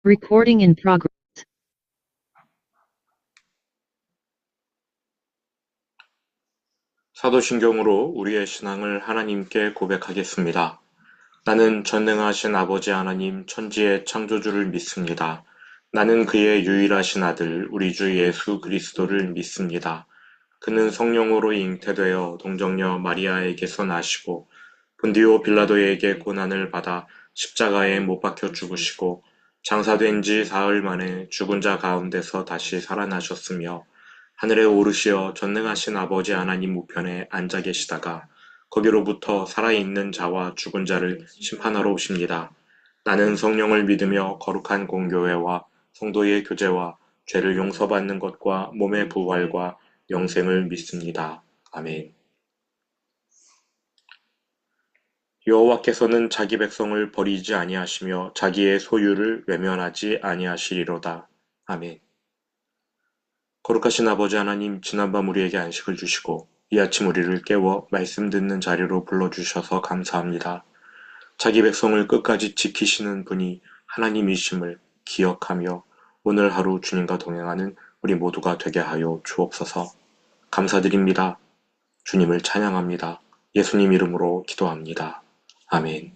Recording in progress. 사도신경으로 우리의 신앙을 하나님께 고백하겠습니다. 나는 전능하신 아버지 하나님 천지의 창조주를 믿습니다. 나는 그의 유일하신 아들 우리 주 예수 그리스도를 믿습니다. 그는 성령으로 잉태되어 동정녀 마리아에게서 나시고 본디오 빌라도에게 고난을 받아 십자가에 못 박혀 죽으시고 장사된 지 사흘 만에 죽은 자 가운데서 다시 살아나셨으며 하늘에 오르시어 전능하신 아버지 하나님 우편에 앉아 계시다가 거기로부터 살아있는 자와 죽은 자를 심판하러 오십니다. 나는 성령을 믿으며 거룩한 공교회와 성도의 교제와 죄를 용서받는 것과 몸의 부활과 영생을 믿습니다. 아멘. 여호와께서는 자기 백성을 버리지 아니하시며 자기의 소유를 외면하지 아니하시리로다. 아멘. 거룩하신 아버지 하나님, 지난밤 우리에게 안식을 주시고 이 아침 우리를 깨워 말씀 듣는 자리로 불러주셔서 감사합니다. 자기 백성을 끝까지 지키시는 분이 하나님이심을 기억하며 오늘 하루 주님과 동행하는 우리 모두가 되게 하여 주옵소서. 감사드립니다. 주님을 찬양합니다. 예수님 이름으로 기도합니다. 아멘.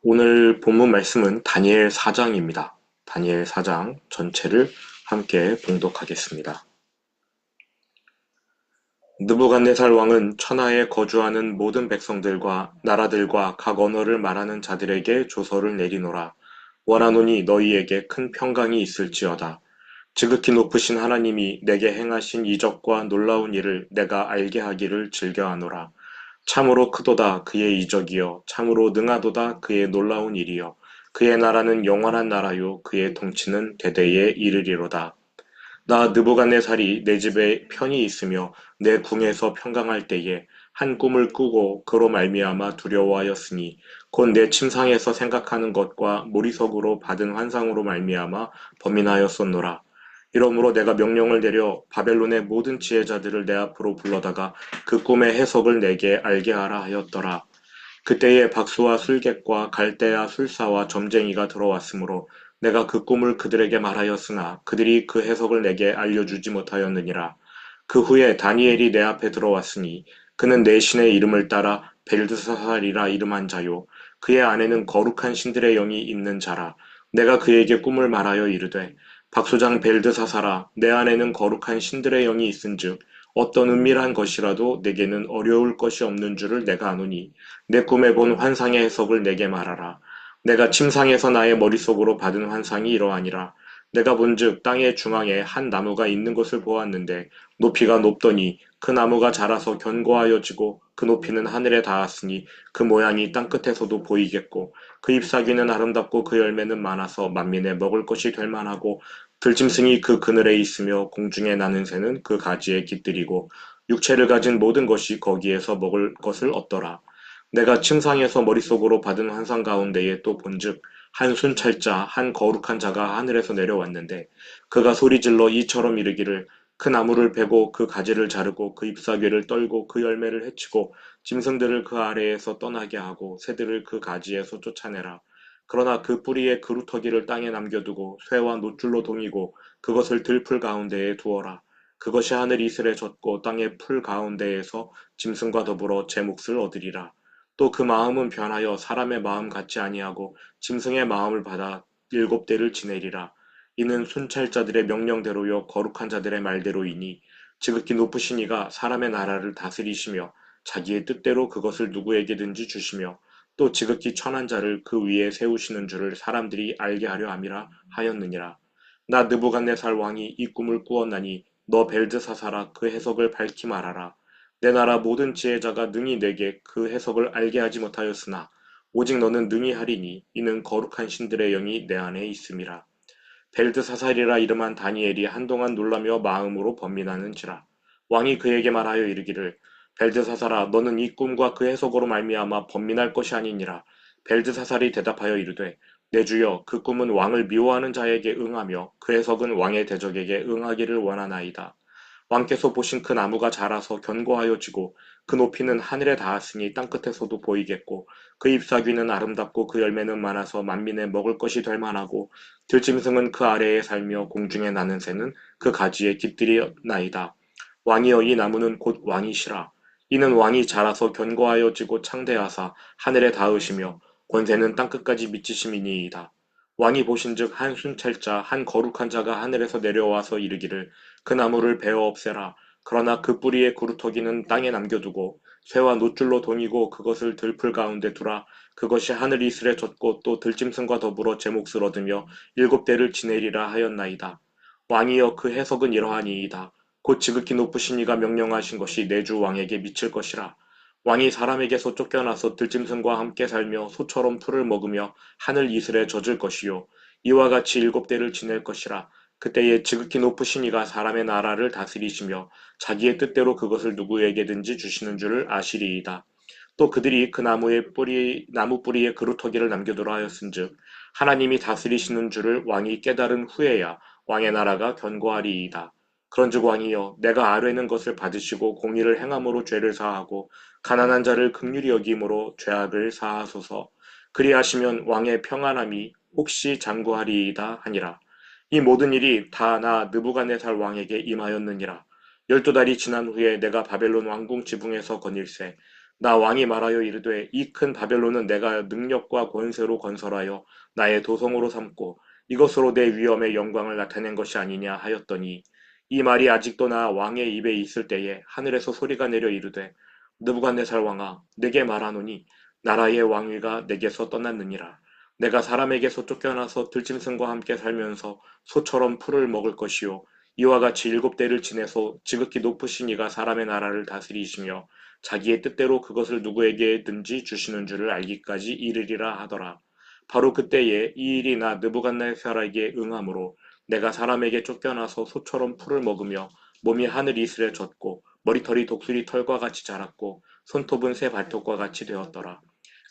오늘 본문 말씀은 다니엘 4장입니다. 다니엘 4장 전체를 함께 봉독하겠습니다. 느부갓네살 왕은 천하에 거주하는 모든 백성들과 나라들과 각 언어를 말하는 자들에게 조서를 내리노라. 원하노니 너희에게 큰 평강이 있을지어다. 지극히 높으신 하나님이 내게 행하신 이적과 놀라운 일을 내가 알게 하기를 즐겨하노라. 참으로 크도다 그의 이적이여 참으로 능하도다 그의 놀라운 일이여 그의 나라는 영원한 나라요 그의 통치는 대대에 이르리로다. 나 느부갓네살이 내 집에 편히 있으며 내 궁에서 평강할 때에 한 꿈을 꾸고 그로 말미암아 두려워하였으니 곧 내 침상에서 생각하는 것과 모리석으로 받은 환상으로 말미암아 범인하였었노라. 이러므로 내가 명령을 내려 바벨론의 모든 지혜자들을 내 앞으로 불러다가 그 꿈의 해석을 내게 알게 하라 하였더라. 그때에 박수와 술객과 갈대아 술사와 점쟁이가 들어왔으므로 내가 그 꿈을 그들에게 말하였으나 그들이 그 해석을 내게 알려주지 못하였느니라. 그 후에 다니엘이 내 앞에 들어왔으니 그는 내 신의 이름을 따라 벨드사살이라 이름한 자요 그의 안에는 거룩한 신들의 영이 있는 자라. 내가 그에게 꿈을 말하여 이르되 박수장 벨드사살아 내 안에는 거룩한 신들의 영이 있은즉 어떤 은밀한 것이라도 내게는 어려울 것이 없는 줄을 내가 아노니 내 꿈에 본 환상의 해석을 내게 말하라. 내가 침상에서 나의 머릿속으로 받은 환상이 이러하니라. 내가 본즉 땅의 중앙에 한 나무가 있는 것을 보았는데 높이가 높더니 그 나무가 자라서 견고하여 지고 그 높이는 하늘에 닿았으니 그 모양이 땅끝에서도 보이겠고 그 잎사귀는 아름답고 그 열매는 많아서 만민의 먹을 것이 될 만하고 들짐승이 그 그늘에 있으며 공중에 나는 새는 그 가지에 깃들이고 육체를 가진 모든 것이 거기에서 먹을 것을 얻더라. 내가 침상에서 머릿속으로 받은 환상 가운데에 또 본즉 한 순찰자 한 거룩한 자가 하늘에서 내려왔는데 그가 소리질러 이처럼 이르기를 그 나무를 베고 그 가지를 자르고 그 잎사귀를 떨고 그 열매를 해치고 짐승들을 그 아래에서 떠나게 하고 새들을 그 가지에서 쫓아내라. 그러나 그 뿌리의 그루터기를 땅에 남겨두고 쇠와 노줄로 동이고 그것을 들풀 가운데에 두어라. 그것이 하늘 이슬에 젖고 땅의 풀 가운데에서 짐승과 더불어 제 몫을 얻으리라. 또 그 마음은 변하여 사람의 마음 같지 아니하고 짐승의 마음을 받아 일곱 대를 지내리라. 이는 순찰자들의 명령대로요 거룩한 자들의 말대로이니 지극히 높으신 이가 사람의 나라를 다스리시며 자기의 뜻대로 그것을 누구에게든지 주시며 또 지극히 천한 자를 그 위에 세우시는 줄을 사람들이 알게 하려 함이라 하였느니라. 나 느부갓네살 왕이 이 꿈을 꾸었나니 너 벨드사사라 그 해석을 밝히 말하라. 내 나라 모든 지혜자가 능히 내게 그 해석을 알게 하지 못하였으나 오직 너는 능히 하리니 이는 거룩한 신들의 영이 내 안에 있음이라. 벨드사살이라 이름한 다니엘이 한동안 놀라며 마음으로 번민하는지라. 왕이 그에게 말하여 이르기를 벨드사살아 너는 이 꿈과 그 해석으로 말미암아 번민할 것이 아니니라. 벨드사살이 대답하여 이르되 내 주여 그 꿈은 왕을 미워하는 자에게 응하며 그 해석은 왕의 대적에게 응하기를 원하나이다. 왕께서 보신 그 나무가 자라서 견고하여 지고 그 높이는 하늘에 닿았으니 땅끝에서도 보이겠고 그 잎사귀는 아름답고 그 열매는 많아서 만민의 먹을 것이 될 만하고 들짐승은 그 아래에 살며 공중에 나는 새는 그 가지에 깃들이 나이다. 왕이여 이 나무는 곧 왕이시라. 이는 왕이 자라서 견고하여 지고 창대하사 하늘에 닿으시며 권세는 땅끝까지 미치심이니이다. 왕이 보신즉 한 순찰자 한 거룩한 자가 하늘에서 내려와서 이르기를 그 나무를 베어 없애라. 그러나 그 뿌리의 구루터기는 땅에 남겨두고 쇠와 노줄로 동이고 그것을 들풀 가운데 두라. 그것이 하늘 이슬에 젖고 또 들짐승과 더불어 제 몫을 얻으며 일곱 대를 지내리라 하였나이다. 왕이여 그 해석은 이러하니이다. 곧 지극히 높으신 이가 명령하신 것이 내 주 왕에게 미칠 것이라. 왕이 사람에게서 쫓겨나서 들짐승과 함께 살며 소처럼 풀을 먹으며 하늘 이슬에 젖을 것이요 이와 같이 일곱 대를 지낼 것이라. 그때에 지극히 높으신 이가 사람의 나라를 다스리시며 자기의 뜻대로 그것을 누구에게든지 주시는 줄을 아시리이다. 또 그들이 그 나무 뿌리에 그루터기를 남겨두라 하였은즉 하나님이 다스리시는 줄을 왕이 깨달은 후에야 왕의 나라가 견고하리이다. 그런즉 왕이여 내가 아뢰는 것을 받으시고 공의를 행함으로 죄를 사하고 가난한 자를 긍휼히 여김으로 죄악을 사하소서. 그리하시면 왕의 평안함이 혹시 장구하리이다 하니라. 이 모든 일이 다 나 느부갓네살 왕에게 임하였느니라. 12달이 지난 후에 내가 바벨론 왕궁 지붕에서 거닐새 나 왕이 말하여 이르되 이 큰 바벨론은 내가 능력과 권세로 건설하여 나의 도성으로 삼고 이것으로 내 위엄의 영광을 나타낸 것이 아니냐 하였더니 이 말이 아직도 나 왕의 입에 있을 때에 하늘에서 소리가 내려 이르되 느부갓네살 왕아 내게 말하노니 나라의 왕위가 내게서 떠났느니라. 내가 사람에게서 쫓겨나서 들짐승과 함께 살면서 소처럼 풀을 먹을 것이요 이와 같이 일곱 대를 지내서 지극히 높으신 이가 사람의 나라를 다스리시며 자기의 뜻대로 그것을 누구에게든지 주시는 줄을 알기까지 이르리라 하더라. 바로 그때에 이 일이 나 느부갓네살에게 응함으로 내가 사람에게 쫓겨나서 소처럼 풀을 먹으며 몸이 하늘 이슬에 젖고 머리털이 독수리 털과 같이 자랐고 손톱은 새 발톱과 같이 되었더라.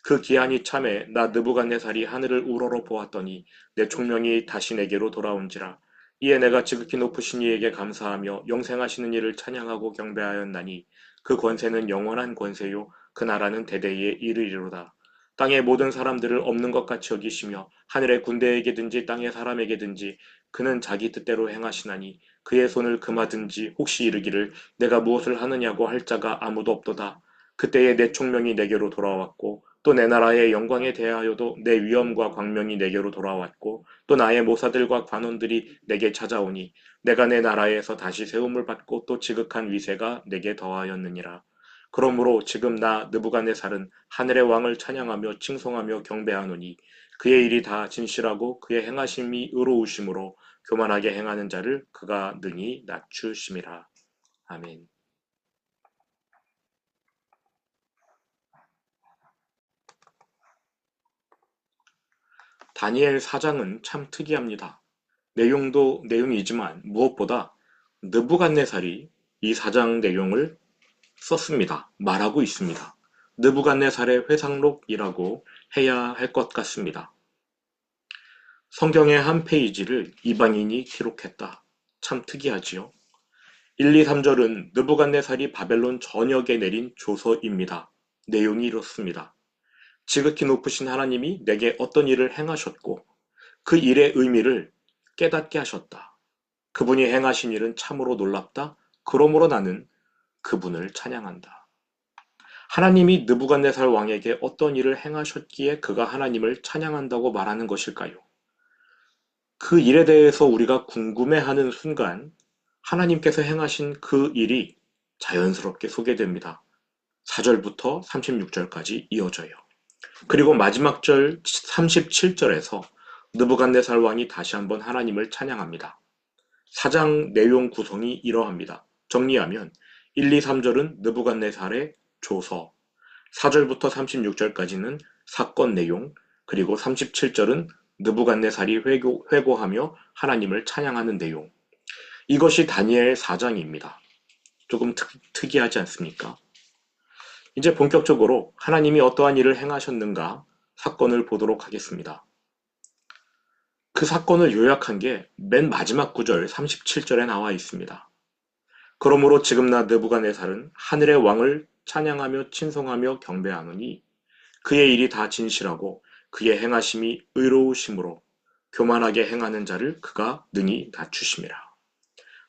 그 기한이 참에 나 느부갓네살이 하늘을 우러러 보았더니 내 총명이 다시 내게로 돌아온지라. 이에 내가 지극히 높으신 이에게 감사하며 영생하시는 이를 찬양하고 경배하였나니 그 권세는 영원한 권세요 그 나라는 대대에 이르리로다. 땅의 모든 사람들을 없는 것 같이 여기시며 하늘의 군대에게든지 땅의 사람에게든지 그는 자기 뜻대로 행하시나니 그의 손을 금하든지 혹시 이르기를 내가 무엇을 하느냐고 할 자가 아무도 없도다. 그때에 내 총명이 내게로 돌아왔고 또 내 나라의 영광에 대하여도 내 위엄과 광명이 내게로 돌아왔고 또 나의 모사들과 관원들이 내게 찾아오니 내가 내 나라에서 다시 세움을 받고 또 지극한 위세가 내게 더하였느니라. 그러므로 지금 나 느부갓네살은 하늘의 왕을 찬양하며 칭송하며 경배하노니 그의 일이 다 진실하고 그의 행하심이 의로우심으로 교만하게 행하는 자를 그가 능히 낮추심이라. 아멘. 다니엘 4장은 참 특이합니다. 내용도 내용이지만 무엇보다 느부갓네살이 이 4장 내용을 썼습니다. 말하고 있습니다. 느부갓네살의 회상록이라고 해야 할 것 같습니다. 성경의 한 페이지를 이방인이 기록했다. 참 특이하지요. 1, 2, 3절은 느부갓네살이 바벨론 전역에 내린 조서입니다. 내용이 이렇습니다. 지극히 높으신 하나님이 내게 어떤 일을 행하셨고 그 일의 의미를 깨닫게 하셨다. 그분이 행하신 일은 참으로 놀랍다. 그러므로 나는 그분을 찬양한다. 하나님이 느부갓네살 왕에게 어떤 일을 행하셨기에 그가 하나님을 찬양한다고 말하는 것일까요? 그 일에 대해서 우리가 궁금해하는 순간 하나님께서 행하신 그 일이 자연스럽게 소개됩니다. 4절부터 36절까지 이어져요. 그리고 마지막 절 37절에서 느부갓네살 왕이 다시 한번 하나님을 찬양합니다. 4장 내용 구성이 이러합니다. 정리하면 1, 2, 3절은 느부갓네살의 조서, 4절부터 36절까지는 사건 내용, 그리고 37절은 느부갓네살이 회고하며 하나님을 찬양하는 내용. 이것이 다니엘 4장입니다. 조금 특이하지 않습니까? 이제 본격적으로 하나님이 어떠한 일을 행하셨는가 사건을 보도록 하겠습니다. 그 사건을 요약한 게 맨 마지막 구절 37절에 나와 있습니다. 그러므로 지금 나 느부갓네살은 하늘의 왕을 찬양하며 친송하며 경배하노니 그의 일이 다 진실하고 그의 행하심이 의로우심으로 교만하게 행하는 자를 그가 능히 낮추심이라.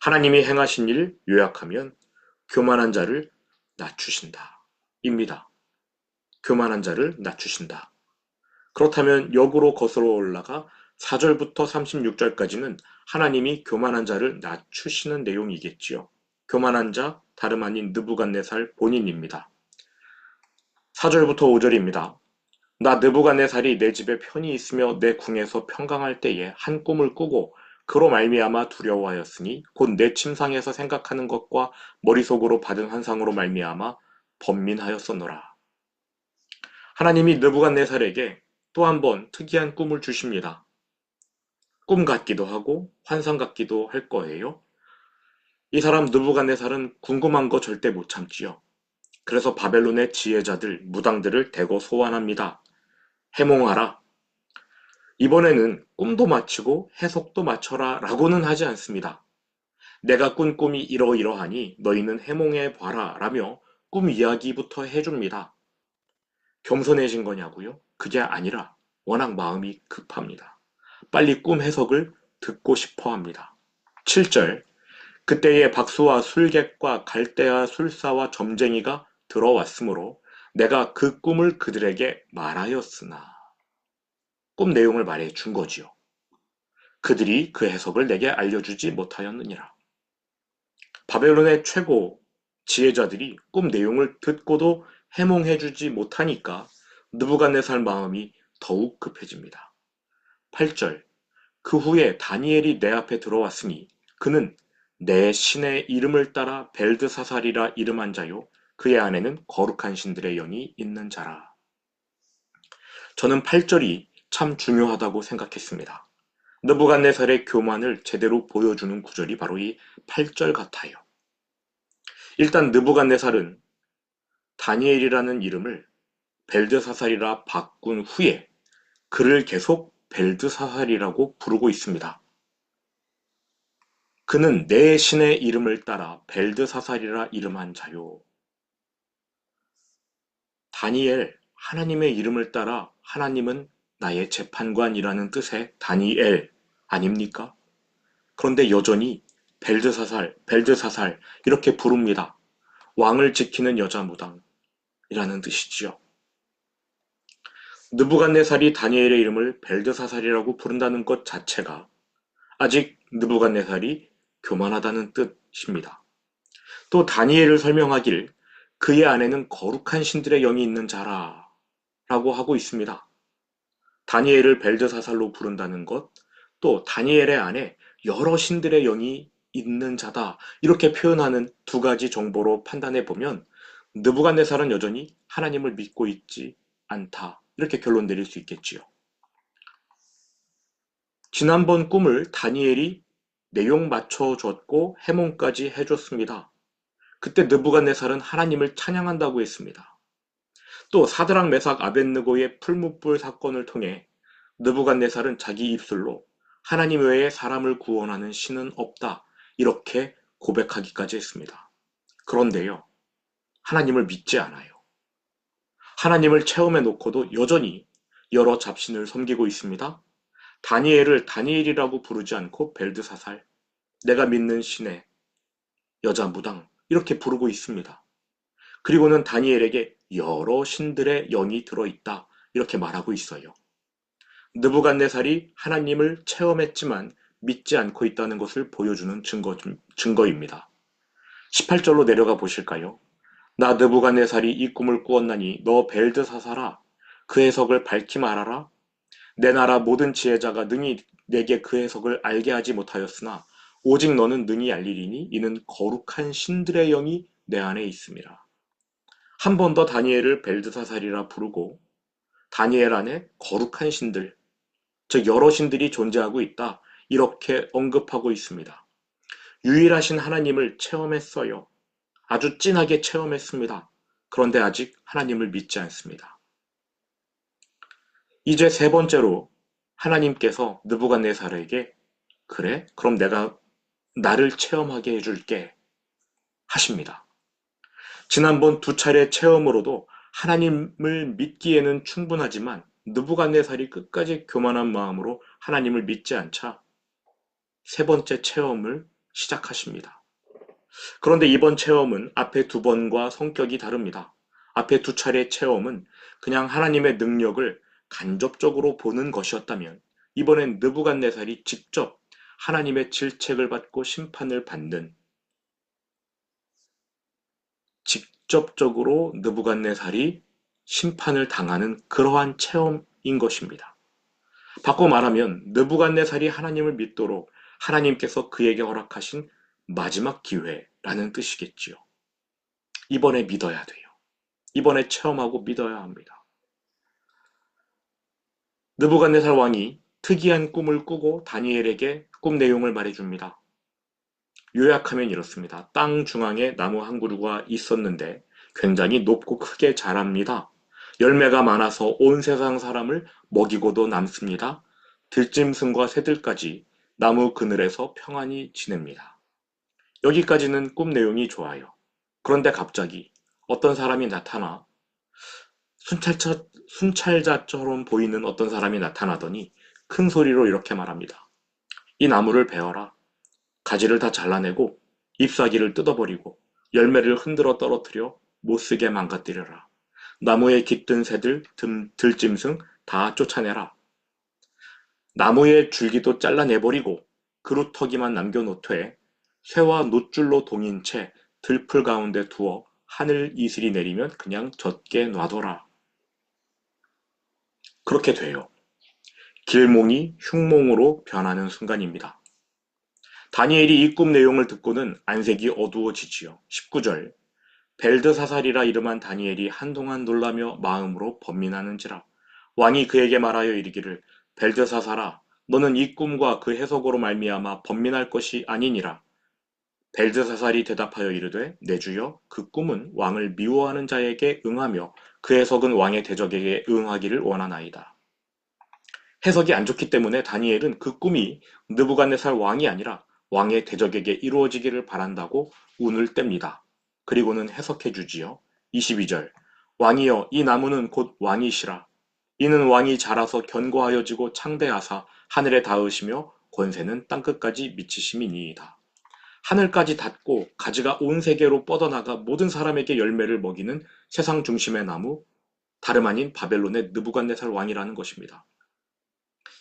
하나님이 행하신 일 요약하면 교만한 자를 낮추신다. 입니다. 교만한 자를 낮추신다. 그렇다면 역으로 거슬러 올라가 4절부터 36절까지는 하나님이 교만한 자를 낮추시는 내용이겠지요. 교만한 자 다름 아닌 느부갓네살 본인입니다. 4절부터 5절입니다. 나 느부갓네살이 내 집에 편히 있으며 내 궁에서 평강할 때에 한 꿈을 꾸고 그로 말미암아 두려워하였으니 곧 내 침상에서 생각하는 것과 머릿속으로 받은 환상으로 말미암아 번민하였었노라. 하나님이 느부갓네살에게 또 한 번 특이한 꿈을 주십니다. 꿈 같기도 하고 환상 같기도 할 거예요. 이 사람 느부갓네살은 궁금한 거 절대 못 참지요. 그래서 바벨론의 지혜자들, 무당들을 대거 소환합니다. 해몽하라. 이번에는 꿈도 맞히고 해석도 맞춰라 라고는 하지 않습니다. 내가 꾼 꿈이 이러이러하니 너희는 해몽해 봐라 라며 꿈 이야기부터 해줍니다. 겸손해진 거냐고요? 그게 아니라 워낙 마음이 급합니다. 빨리 꿈 해석을 듣고 싶어 합니다. 7절 그때에 박수와 술객과 갈대아 술사와 점쟁이가 들어왔으므로 내가 그 꿈을 그들에게 말하였으나 꿈 내용을 말해 준 거지요. 그들이 그 해석을 내게 알려주지 못하였느니라. 바벨론의 최고 지혜자들이 꿈 내용을 듣고도 해몽해주지 못하니까 느부갓네살 마음이 더욱 급해집니다. 8절 그 후에 다니엘이 내 앞에 들어왔으니 그는 내 신의 이름을 따라 벨드사살이라 이름한 자요 그의 안에는 거룩한 신들의 영이 있는 자라. 저는 8절이 참 중요하다고 생각했습니다. 느부갓네살의 교만을 제대로 보여주는 구절이 바로 이 8절 같아요. 일단 느부갓네살은 다니엘이라는 이름을 벨드사살이라 바꾼 후에 그를 계속 벨드사살이라고 부르고 있습니다. 그는 내 신의 이름을 따라 벨드사살이라 이름한 자요. 다니엘, 하나님의 이름을 따라 하나님은 나의 재판관이라는 뜻의 다니엘 아닙니까? 그런데 여전히 벨드사살, 벨드사살 이렇게 부릅니다. 왕을 지키는 여자 무당이라는 뜻이지요. 느부갓네살이 다니엘의 이름을 벨드사살이라고 부른다는 것 자체가 아직 느부갓네살이 교만하다는 뜻입니다. 또 다니엘을 설명하길 그의 안에는 거룩한 신들의 영이 있는 자라 라고 하고 있습니다. 다니엘을 벨드사살로 부른다는 것, 또 다니엘의 안에 여러 신들의 영이 있는 자다 이렇게 표현하는 두 가지 정보로 판단해 보면 느부갓네살은 여전히 하나님을 믿고 있지 않다 이렇게 결론 내릴 수 있겠지요. 지난번 꿈을 다니엘이 내용 맞춰줬고 해몽까지 해줬습니다. 그때 느부갓네살은 하나님을 찬양한다고 했습니다. 또 사드락 메삭 아벳느고의 풀무불 사건을 통해 느부갓네살은 자기 입술로 하나님 외에 사람을 구원하는 신은 없다 이렇게 고백하기까지 했습니다. 그런데요, 하나님을 믿지 않아요. 하나님을 체험해 놓고도 여전히 여러 잡신을 섬기고 있습니다. 다니엘을 다니엘이라고 부르지 않고 벨드사살, 내가 믿는 신의 여자 무당 이렇게 부르고 있습니다. 그리고는 다니엘에게 여러 신들의 영이 들어있다 이렇게 말하고 있어요. 느부갓네살이 하나님을 체험했지만 믿지 않고 있다는 것을 보여주는 증거입니다. 18절로 내려가 보실까요? 나 느부갓네살이 이 꿈을 꾸었나니 너 벨드사살아 그 해석을 밝히 말하라. 내 나라 모든 지혜자가 능히 내게 그 해석을 알게 하지 못하였으나 오직 너는 능히 알리리니 이는 거룩한 신들의 영이 내 안에 있음이라. 한 번 더 다니엘을 벨드사살이라 부르고 다니엘 안에 거룩한 신들, 즉 여러 신들이 존재하고 있다 이렇게 언급하고 있습니다. 유일하신 하나님을 체험했어요. 아주 진하게 체험했습니다. 그런데 아직 하나님을 믿지 않습니다. 이제 세 번째로 하나님께서 느부갓네살에게 그래? 그럼 내가 나를 체험하게 해줄게. 하십니다. 지난번 두 차례 체험으로도 하나님을 믿기에는 충분하지만 느부갓네살이 끝까지 교만한 마음으로 하나님을 믿지 않자 세 번째 체험을 시작하십니다. 그런데 이번 체험은 앞에 두 번과 성격이 다릅니다. 앞에 두 차례 체험은 그냥 하나님의 능력을 간접적으로 보는 것이었다면 이번엔 느부갓네살이 직접 하나님의 질책을 받고 심판을 받는, 직접적으로 느부갓네살이 심판을 당하는 그러한 체험인 것입니다. 바꿔 말하면 느부갓네살이 하나님을 믿도록 하나님께서 그에게 허락하신 마지막 기회라는 뜻이겠지요. 이번에 믿어야 돼요. 이번에 체험하고 믿어야 합니다. 느부갓네살 왕이 특이한 꿈을 꾸고 다니엘에게 꿈 내용을 말해줍니다. 요약하면 이렇습니다. 땅 중앙에 나무 한 그루가 있었는데 굉장히 높고 크게 자랍니다. 열매가 많아서 온 세상 사람을 먹이고도 남습니다. 들짐승과 새들까지 나무 그늘에서 평안히 지냅니다. 여기까지는 꿈 내용이 좋아요. 그런데 갑자기 어떤 사람이 나타나 순찰자처럼 보이는 어떤 사람이 나타나더니 큰 소리로 이렇게 말합니다. 이 나무를 베어라. 가지를 다 잘라내고 잎사귀를 뜯어버리고 열매를 흔들어 떨어뜨려 못쓰게 망가뜨려라. 나무에 깃든 새들, 들짐승 다 쫓아내라. 나무의 줄기도 잘라내버리고 그루터기만 남겨놓되 쇠와 놋줄로 동인 채 들풀 가운데 두어 하늘 이슬이 내리면 그냥 젖게 놔둬라. 그렇게 돼요. 길몽이 흉몽으로 변하는 순간입니다. 다니엘이 이 꿈 내용을 듣고는 안색이 어두워지지요. 19절 벨드사살이라 이름한 다니엘이 한동안 놀라며 마음으로 번민하는지라 왕이 그에게 말하여 이르기를 벨드사살아 너는 이 꿈과 그 해석으로 말미암아 번민할 것이 아니니라. 벨드사살이 대답하여 이르되 내 주여 그 꿈은 왕을 미워하는 자에게 응하며 그 해석은 왕의 대적에게 응하기를 원하나이다. 해석이 안 좋기 때문에 다니엘은 그 꿈이 느부갓네살 왕이 아니라 왕의 대적에게 이루어지기를 바란다고 운을 뗍니다. 그리고는 해석해 주지요. 22절 왕이여 이 나무는 곧 왕이시라. 이는 왕이 자라서 견고하여지고 창대하사 하늘에 닿으시며 권세는 땅끝까지 미치심이니이다. 하늘까지 닿고 가지가 온 세계로 뻗어나가 모든 사람에게 열매를 먹이는 세상 중심의 나무, 다름 아닌 바벨론의 느부갓네살 왕이라는 것입니다.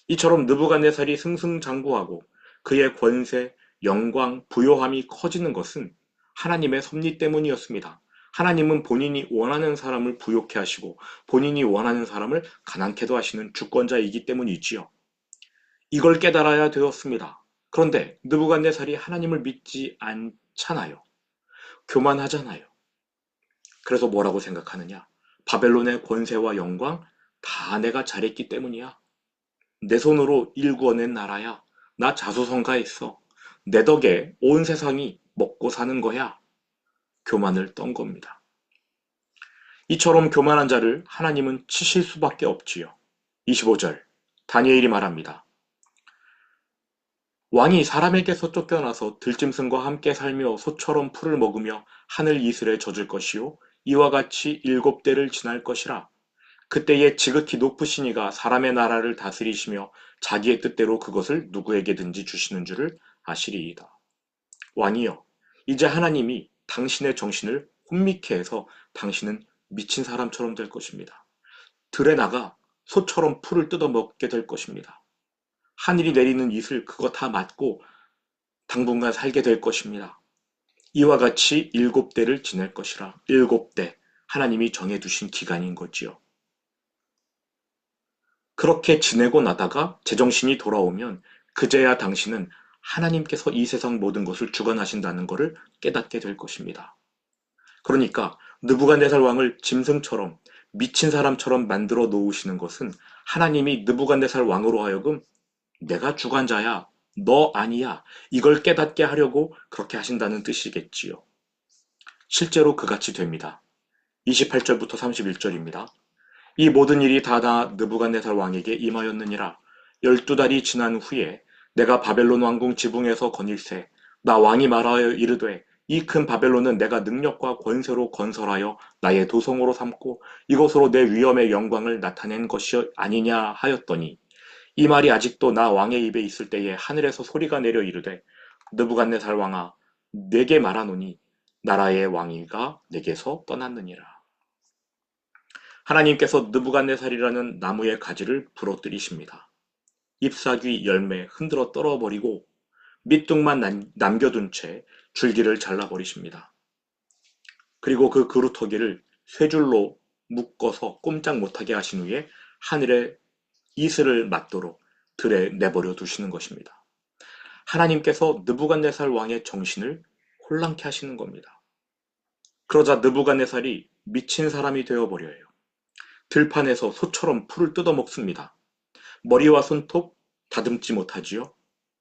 이처럼 느부갓네살이 승승장구하고 그의 권세, 영광, 부요함이 커지는 것은 하나님의 섭리 때문이었습니다. 하나님은 본인이 원하는 사람을 부요케 하시고 본인이 원하는 사람을 가난케도 하시는 주권자이기 때문이지요. 이걸 깨달아야 되었습니다. 그런데 느부갓네살이 하나님을 믿지 않잖아요. 교만하잖아요. 그래서 뭐라고 생각하느냐? 바벨론의 권세와 영광 다 내가 잘했기 때문이야. 내 손으로 일구어낸 나라야. 나 자수성가했어. 내 덕에 온 세상이 먹고 사는 거야. 교만을 떤 겁니다. 이처럼 교만한 자를 하나님은 치실 수밖에 없지요. 25절 다니엘이 말합니다. 왕이 사람에게서 쫓겨나서 들짐승과 함께 살며 소처럼 풀을 먹으며 하늘 이슬에 젖을 것이요 이와 같이 7대를 지날 것이라. 그때에 지극히 높으신 이가 사람의 나라를 다스리시며 자기의 뜻대로 그것을 누구에게든지 주시는 줄을 아시리이다. 왕이여, 이제 하나님이 당신의 정신을 혼미케 해서 당신은 미친 사람처럼 될 것입니다. 들에 나가 소처럼 풀을 뜯어먹게 될 것입니다. 하늘이 내리는 이슬 그거 다 맞고 당분간 살게 될 것입니다. 이와 같이 7대를 지낼 것이라. 7대, 하나님이 정해두신 기간인 거지요. 그렇게 지내고 나다가 제정신이 돌아오면 그제야 당신은 하나님께서 이 세상 모든 것을 주관하신다는 것을 깨닫게 될 것입니다. 그러니까 느부갓네살 왕을 짐승처럼 미친 사람처럼 만들어 놓으시는 것은 하나님이 느부갓네살 왕으로 하여금 내가 주관자야, 너 아니야, 이걸 깨닫게 하려고 그렇게 하신다는 뜻이겠지요. 실제로 그같이 됩니다. 28절부터 31절입니다. 이 모든 일이 다 느부갓네살 왕에게 임하였느니라. 12달이 지난 후에 내가 바벨론 왕궁 지붕에서 거닐새 나 왕이 말하여 이르되 이 큰 바벨론은 내가 능력과 권세로 건설하여 나의 도성으로 삼고 이것으로 내 위엄의 영광을 나타낸 것이 아니냐 하였더니 이 말이 아직도 나 왕의 입에 있을 때에 하늘에서 소리가 내려 이르되 느부갓네살 왕아 내게 말하노니 나라의 왕위가 내게서 떠났느니라. 하나님께서 느부갓네살이라는 나무의 가지를 부러뜨리십니다. 잎사귀 열매 흔들어 떨어버리고 밑둥만 남겨둔 채 줄기를 잘라버리십니다. 그리고 그 그루터기를 쇠줄로 묶어서 꼼짝 못하게 하신 후에 하늘에 이슬을 맞도록 들에 내버려 두시는 것입니다. 하나님께서 느부갓네살 왕의 정신을 혼란케 하시는 겁니다. 그러자 느부갓네살이 미친 사람이 되어버려요. 들판에서 소처럼 풀을 뜯어먹습니다. 머리와 손톱 다듬지 못하지요.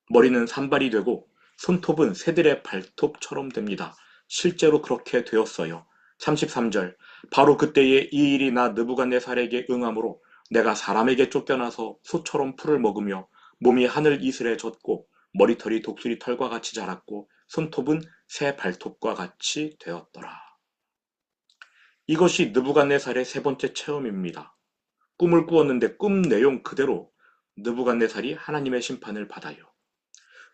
머리는 산발이 되고 손톱은 새들의 발톱처럼 됩니다. 실제로 그렇게 되었어요. 33절 바로 그때에 이 일이 나 느부갓네살에게 응함으로 내가 사람에게 쫓겨나서 소처럼 풀을 먹으며 몸이 하늘 이슬에 젖고 머리털이 독수리 털과 같이 자랐고 손톱은 새 발톱과 같이 되었더라. 이것이 느부갓네살의 세 번째 체험입니다. 꿈을 꾸었는데 꿈 내용 그대로 느부갓네살이 하나님의 심판을 받아요.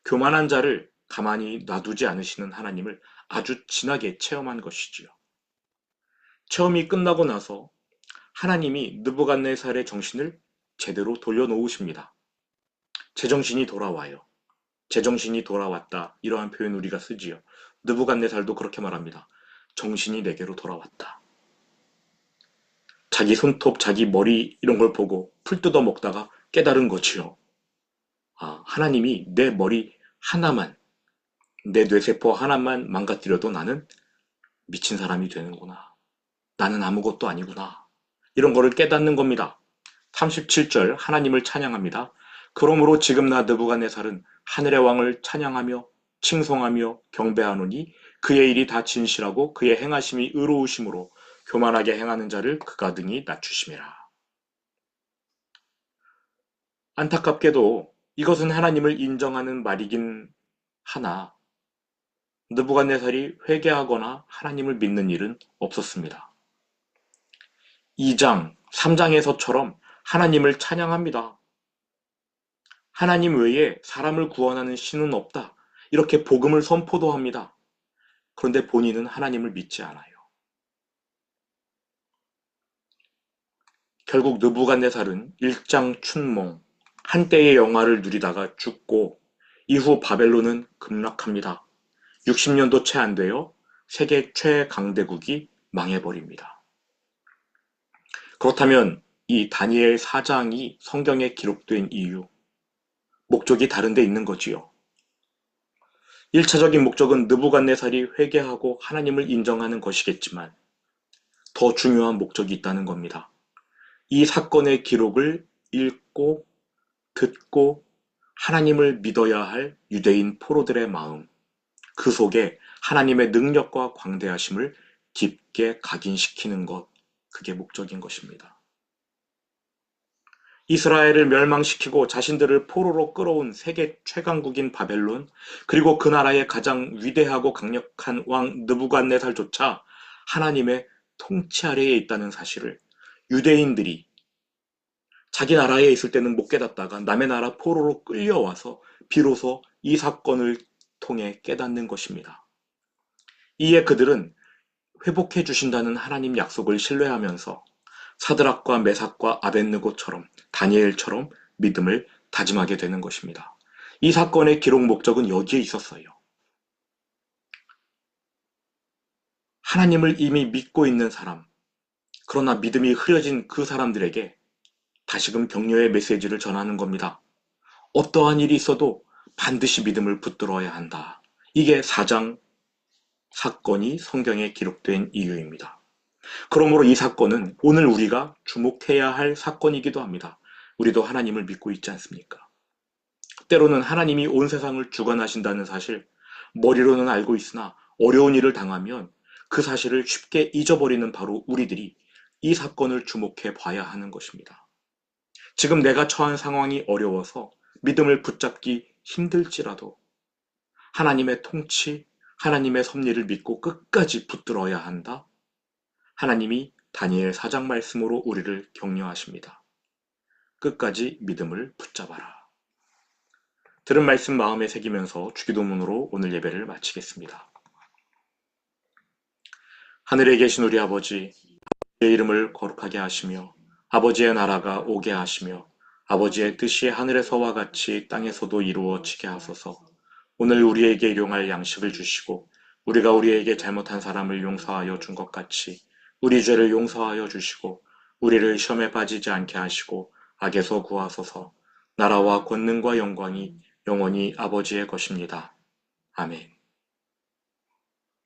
교만한 자를 가만히 놔두지 않으시는 하나님을 아주 진하게 체험한 것이지요. 체험이 끝나고 나서 하나님이 느부갓네살의 정신을 제대로 돌려놓으십니다. 제정신이 돌아와요. 제정신이 돌아왔다. 이러한 표현 우리가 쓰지요. 느부갓네살도 그렇게 말합니다. 정신이 내게로 돌아왔다. 자기 손톱, 자기 머리 이런 걸 보고 풀 뜯어 먹다가 깨달은 거지요. 아, 하나님이 내 머리 하나만, 내 뇌세포 하나만 망가뜨려도 나는 미친 사람이 되는구나. 나는 아무것도 아니구나. 이런 거를 깨닫는 겁니다. 37절 하나님을 찬양합니다. 그러므로 지금 나 느부갓네살은 하늘의 왕을 찬양하며 칭송하며 경배하노니 그의 일이 다 진실하고 그의 행하심이 의로우심으로 교만하게 행하는 자를 그가 등이 낮추심이라. 안타깝게도 이것은 하나님을 인정하는 말이긴 하나 느부갓네살이 회개하거나 하나님을 믿는 일은 없었습니다. 2장, 3장에서처럼 하나님을 찬양합니다. 하나님 외에 사람을 구원하는 신은 없다. 이렇게 복음을 선포도 합니다. 그런데 본인은 하나님을 믿지 않아요. 결국 느부갓네살은 일장 춘몽, 한때의 영화를 누리다가 죽고 이후 바벨론은 급락합니다. 60년도 채 안 되어 세계 최강대국이 망해버립니다. 그렇다면 이 다니엘 4장이 성경에 기록된 이유, 목적이 다른 데 있는 거지요. 1차적인 목적은 느부갓네살이 회개하고 하나님을 인정하는 것이겠지만 더 중요한 목적이 있다는 겁니다. 이 사건의 기록을 읽고 듣고 하나님을 믿어야 할 유대인 포로들의 마음, 그 속에 하나님의 능력과 광대하심을 깊게 각인시키는 것, 그게 목적인 것입니다. 이스라엘을 멸망시키고 자신들을 포로로 끌어온 세계 최강국인 바벨론, 그리고 그 나라의 가장 위대하고 강력한 왕 느부갓네살조차 하나님의 통치 아래에 있다는 사실을 유대인들이 자기 나라에 있을 때는 못 깨닫다가 남의 나라 포로로 끌려와서 비로소 이 사건을 통해 깨닫는 것입니다. 이에 그들은 회복해 주신다는 하나님 약속을 신뢰하면서 사드락과 메삭과 아벳느고처럼 다니엘처럼 믿음을 다짐하게 되는 것입니다. 이 사건의 기록 목적은 여기에 있었어요. 하나님을 이미 믿고 있는 사람, 그러나 믿음이 흐려진 그 사람들에게 다시금 격려의 메시지를 전하는 겁니다. 어떠한 일이 있어도 반드시 믿음을 붙들어야 한다. 이게 4장 사건이 성경에 기록된 이유입니다. 그러므로 이 사건은 오늘 우리가 주목해야 할 사건이기도 합니다. 우리도 하나님을 믿고 있지 않습니까? 때로는 하나님이 온 세상을 주관하신다는 사실, 머리로는 알고 있으나 어려운 일을 당하면 그 사실을 쉽게 잊어버리는 바로 우리들이 이 사건을 주목해 봐야 하는 것입니다. 지금 내가 처한 상황이 어려워서 믿음을 붙잡기 힘들지라도 하나님의 통치, 하나님의 섭리를 믿고 끝까지 붙들어야 한다. 하나님이 다니엘 4장 말씀으로 우리를 격려하십니다. 끝까지 믿음을 붙잡아라. 들은 말씀 마음에 새기면서 주기도문으로 오늘 예배를 마치겠습니다. 하늘에 계신 우리 아버지, 아버지의 이름을 거룩하게 하시며 아버지의 나라가 오게 하시며 아버지의 뜻이 하늘에서와 같이 땅에서도 이루어지게 하소서. 오늘 우리에게 일용할 양식을 주시고 우리가 우리에게 잘못한 사람을 용서하여 준 것 같이 우리 죄를 용서하여 주시고 우리를 시험에 빠지지 않게 하시고 악에서 구하소서. 나라와 권능과 영광이 영원히 아버지의 것입니다. 아멘.